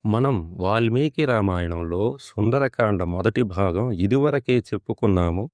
మనం వాల్మీకి రామాయణంలో సుందరకాండ మొదటి భాగం ఇదివరకే చెప్పుకున్నాము.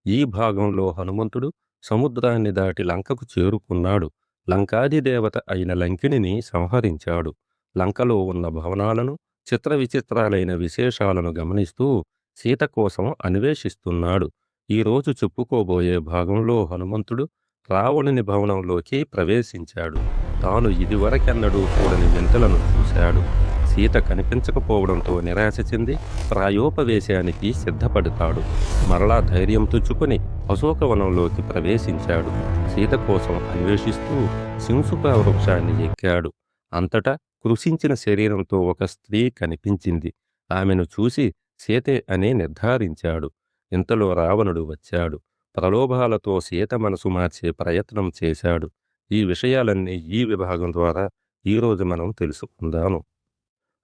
ఈ భాగంలో హనుమంతుడు సముద్రాన్ని దాటి లంకకు చేరుకున్నాడు. లంకాధిదేవత అయిన లంకిణిని సంహరించాడు. లంకలో ఉన్న భవనాలను, చిత్ర విచిత్రాలైన విశేషాలను గమనిస్తూ సీత కోసం అన్వేషిస్తున్నాడు. ఈరోజు చెప్పుకోబోయే భాగంలో హనుమంతుడు రావణుని భవనంలోకి ప్రవేశించాడు. తాను ఇదివరకెన్నడూ చూడని వింతలను చూశాడు. సీత కనిపించకపోవడంతో నిరాశ చెంది ప్రాయోపవేశానికి సిద్ధపడతాడు. మరలా ధైర్యం తుచ్చుకొని అశోకవనంలోకి ప్రవేశించాడు. సీత కోసం అన్వేషిస్తూ శింసుప వృక్షాన్ని ఎక్కాడు. అంతటా కృషించిన శరీరంతో ఒక స్త్రీ కనిపించింది. ఆమెను చూసి సీతే అని నిర్ధారించాడు. ఇంతలో రావణుడు వచ్చాడు. ప్రలోభాలతో సీత మనసు మార్చే ప్రయత్నం చేశాడు. ఈ విషయాలన్నీ ఈ విభాగం ద్వారా ఈరోజు మనం తెలుసుకుందాము.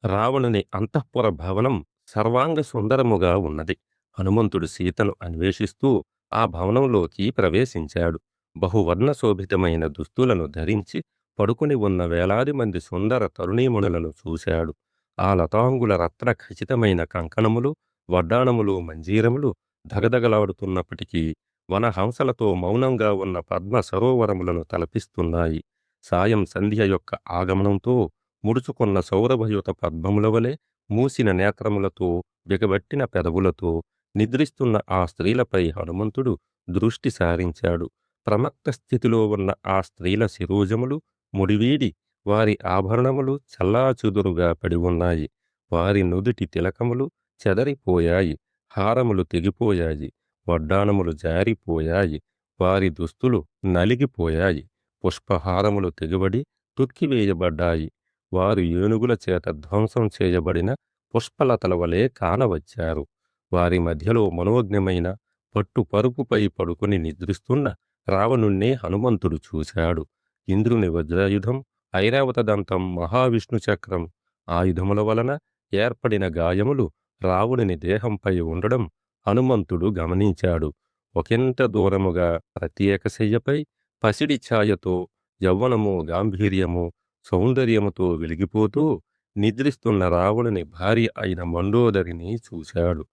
రావణుని అంతఃపుర భవనం సర్వాంగ సుందరముగా ఉన్నది. హనుమంతుడు సీతను అన్వేషిస్తూ ఆ భవనంలోకి ప్రవేశించాడు. బహువర్ణ శోభితమైన దుస్తులను ధరించి పడుకుని ఉన్న వేలాది మంది సుందర తరుణీమణులను చూశాడు. ఆ లతాంగుల రత్న ఖచితమైన కంకణములు, వడ్డాణములు, మంజీరములు ధగధగలాడుతున్నప్పటికీ వనహంసలతో మౌనంగా ఉన్న పద్మ సరోవరములను తలపిస్తున్నాయి. సాయం సంధ్య యొక్క ఆగమనంతో ముడుచుకున్న సౌరభయుత పద్మముల వలె మూసిన నేత్రములతో బిగబట్టిన పెదవులతో నిద్రిస్తున్న ఆ స్త్రీలపై హనుమంతుడు దృష్టి సారించాడు. ప్రమత్త స్థితిలో ఉన్న ఆ స్త్రీల శిరోజములు ముడివీడి వారి ఆభరణములు చల్లాచెదురుగా పడి ఉన్నాయి. వారి నుదుటి తిలకములు చెదరిపోయాయి. హారములు తెగిపోయాయి. వడ్డాణములు జారిపోయాయి. వారి దుస్తులు నలిగిపోయాయి. పుష్పహారములు తెగిబడి తొక్కివేయబడ్డాయి. వారు ఏనుగుల చేత ధ్వంసం చేయబడిన పుష్పలతల వలె కానవచ్చారు. వారి మధ్యలో మనోజ్ఞమైన పట్టు పరుపుపై పడుకుని నిద్రిస్తున్న రావణుణ్ణి హనుమంతుడు చూశాడు. ఇంద్రుని వజ్రాయుధం, ఐరావత దంతం, మహావిష్ణు చక్రం ఆయుధముల వలన ఏర్పడిన గాయములు రావణుని దేహంపై ఉండడం హనుమంతుడు గమనించాడు. ఒకంత దూరముగా ప్రత్యేక శయ్యపై పసిడి ఛాయతో యవ్వనము, గాంభీర్యము, సౌందర్యముతో వెలిగిపోతూ నిద్రిస్తున్న రావణుని భార్య అయిన మండోదరిని చూశాడు.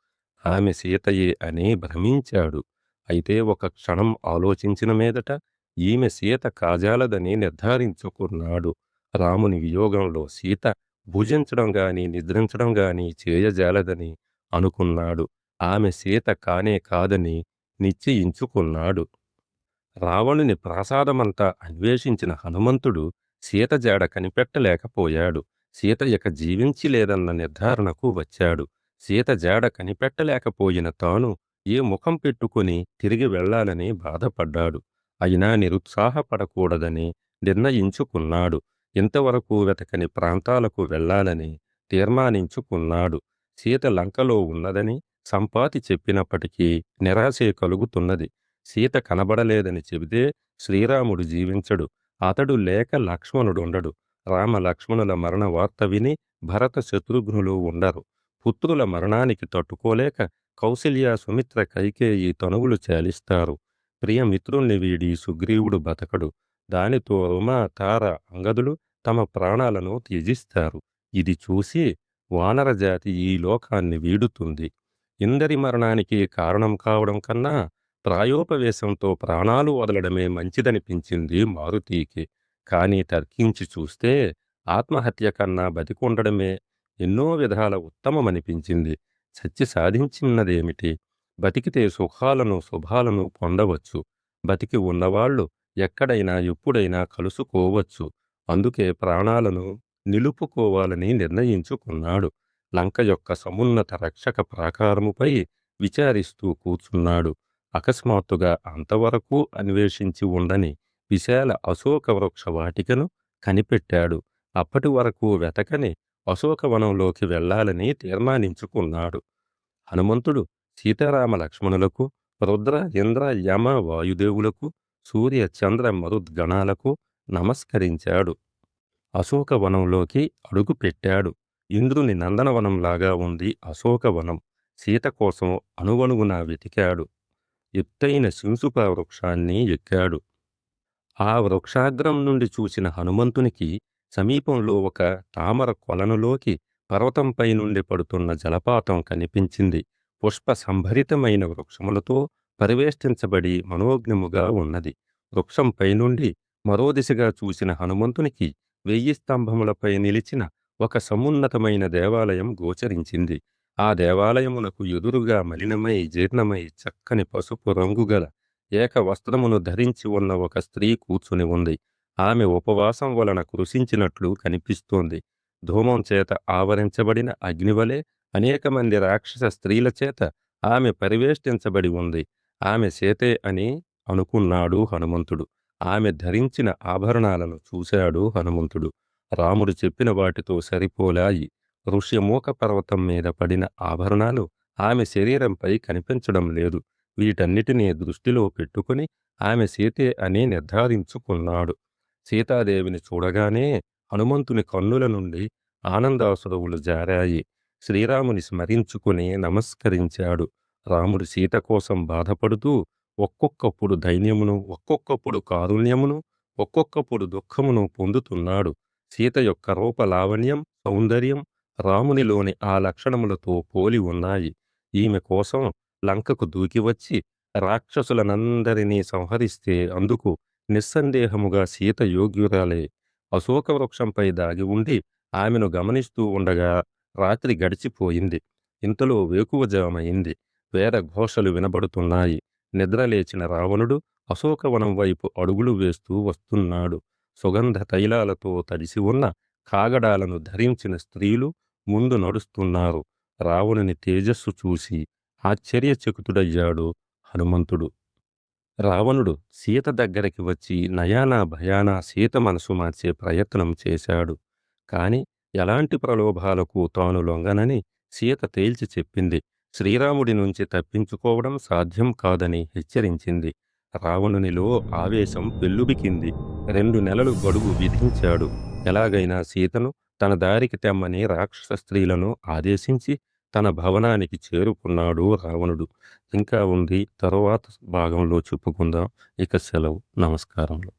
ఆమె సీతయే అని భ్రమించాడు. అయితే ఒక క్షణం ఆలోచించిన మీదట ఈమె సీత కాజాలదని నిర్ధారించుకున్నాడు. రాముని వియోగంలో సీత భుజించడం గాని నిద్రించడం గాని చేయజాలదని అనుకున్నాడు. ఆమె సీత కానే కాదని నిశ్చయించుకున్నాడు. రావణుని ప్రాసాదమంతా అన్వేషించిన హనుమంతుడు సీత జాడ కనిపెట్టలేకపోయాడు. సీత ఇక జీవించి లేదన్న నిర్ధారణకు వచ్చాడు. సీత జాడ కనిపెట్టలేకపోయిన తాను ఏ ముఖం పెట్టుకుని తిరిగి వెళ్ళాలని బాధపడ్డాడు. అయినా నిరుత్సాహపడకూడదని నిర్ణయించుకున్నాడు. ఇంతవరకు వెతకని ప్రాంతాలకు వెళ్ళాలని తీర్మానించుకున్నాడు. సీత లంకలో ఉన్నదని సంపాతి చెప్పినప్పటికీ నిరాశే కలుగుతున్నది. సీత కనబడలేదని చెబితే శ్రీరాముడు జీవించడు. అతడు లేక లక్ష్మణుడుండడు. రామ లక్ష్మణుల మరణ వార్త విని భరత శత్రుఘ్నులు ఉండరు. పుత్రుల మరణానికి తట్టుకోలేక కౌసల్య, సుమిత్ర, కైకేయి తనువులు చాలిస్తారు. ప్రియమిత్రుల్ని వీడి సుగ్రీవుడు బతకడు. దానితో ఉమ, తార, అంగదులు తమ ప్రాణాలను త్యజిస్తారు. ఇది చూసి వానరజాతి ఈ లోకాన్ని వీడుతుంది. ఇందరి మరణానికి కారణం కావడం కన్నా ప్రాయోపవేశంతో ప్రాణాలు వదలడమే మంచిదనిపించింది మారుతీకి. కాని తర్కించి చూస్తే ఆత్మహత్య కన్నా బతికుండడమే ఎన్నో విధాల ఉత్తమమనిపించింది. చచ్చి సాధించినదేమిటి? బతికితే సుఖాలను శుభాలను పొందవచ్చు. బతికి ఉన్నవాళ్లు ఎక్కడైనా ఎప్పుడైనా కలుసుకోవచ్చు. అందుకే ప్రాణాలను నిలుపుకోవాలని నిర్ణయించుకున్నాడు. లంక యొక్క సమున్నత రక్షక ప్రాకారముపై విచారిస్తూ కూర్చున్నాడు. అకస్మాత్తుగా అంతవరకు అన్వేషించి ఉండని విశాల అశోక వృక్ష వాటికను కనిపెట్టాడు. అప్పటి వరకు వెతకని అశోకవనంలోకి వెళ్ళాలని తీర్మానించుకున్నాడు. హనుమంతుడు సీతారామ లక్ష్మణులకు, రుద్ర, ఇంద్ర, యమ, వాయుదేవులకు, సూర్య, చంద్ర మరుద్గణాలకు నమస్కరించాడు. అశోకవనంలోకి అడుగుపెట్టాడు. ఇంద్రుని నందనవనంలాగా ఉంది అశోకవనం. సీత కోసం అణువణువునా వెతికాడు. ఎత్తైన శింసుప వృక్షాన్ని ఎక్కాడు. ఆ వృక్షాగ్రం నుండి చూసిన హనుమంతునికి సమీపంలో ఒక తామర కొలనులోకి పర్వతంపై నుండి పడుతున్న జలపాతం కనిపించింది. పుష్ప సంభరితమైన వృక్షములతో పరివేష్టించబడి మనోజ్ఞముగా ఉన్నది. వృక్షంపై నుండి మరో దిశగా చూసిన హనుమంతునికి 1000 స్తంభములపై నిలిచిన ఒక సమున్నతమైన దేవాలయం గోచరించింది. ఆ దేవాలయమునకు ఎదురుగా మలినమై జీర్ణమై చక్కని పసుపు రంగు గల ఏక వస్త్రమును ధరించి ఉన్న ఒక స్త్రీ కూర్చుని ఉంది. ఆమె ఉపవాసం వలన కృశించినట్లు కనిపిస్తోంది. ధూమం చేత ఆవరించబడిన అగ్నివలె అనేక మంది రాక్షస స్త్రీల చేత ఆమె పరివేష్టించబడి ఉంది. ఆమె సీతే అని అనుకున్నాడు హనుమంతుడు. ఆమె ధరించిన ఆభరణాలను చూశాడు హనుమంతుడు. రాముడు చెప్పిన వాటితో సరిపోలాయి. ఋష్యమూక పర్వతం మీద పడిన ఆభరణాలు ఆమె శరీరంపై కనిపించడం లేదు. వీటన్నిటినీ దృష్టిలో పెట్టుకుని ఆమె సీతే అని నిర్ధారించుకున్నాడు. సీతాదేవిని చూడగానే హనుమంతుని కన్నుల నుండి ఆనందాశ్రువులు జారాయి. శ్రీరాముని స్మరించుకుని నమస్కరించాడు. రాముడు సీత కోసం బాధపడుతూ ఒక్కొక్కప్పుడు ధైర్యమును, ఒక్కొక్కప్పుడు కారుణ్యమును, ఒక్కొక్కప్పుడు దుఃఖమును పొందుతున్నాడు. సీత యొక్క రూప లావణ్యం, సౌందర్యం రామునిలోని ఆ లక్షణములతో పోలి ఉన్నాయి. ఈమె కోసం లంకకు దూకివచ్చి రాక్షసులనందరినీ సంహరిస్తే అందుకు నిస్సందేహముగా సీత యోగ్యురాలే. అశోక వృక్షంపై దాగి ఉండి ఆమెను గమనిస్తూ ఉండగా రాత్రి గడిచిపోయింది. ఇంతలో వేకువజామయింది. వేద ఘోషలు వినబడుతున్నాయి. నిద్రలేచిన రావణుడు అశోకవనం వైపు అడుగులు వేస్తూ వస్తున్నాడు. సుగంధ తైలాలతో తడిసి ఉన్న కాగడాలను ధరించిన స్త్రీలు ముందు నడుస్తున్నారు. రావణుని తేజస్సు చూసి ఆశ్చర్యచకితుడయ్యాడు హనుమంతుడు. రావణుడు సీత దగ్గరికి వచ్చి నయానా భయానా సీత మనసు మార్చే ప్రయత్నం చేశాడు. కాని ఎలాంటి ప్రలోభాలకు తాను లొంగనని సీత తేల్చి చెప్పింది. శ్రీరాముడి నుంచి తప్పించుకోవడం సాధ్యం కాదని హెచ్చరించింది. రావణునిలో ఆవేశం పెల్లుబికింది. 2 నెలలు గడువు విధించాడు. ఎలాగైనా సీతను తన దారికి తెమ్మని రాక్షస స్త్రీలను ఆదేశించి తన భవనానికి చేరుకున్నాడు రావణుడు. ఇంకా ఉంది, తరువాత భాగంలో చెప్పుకుందాం. ఇక సెలవు. నమస్కారములు.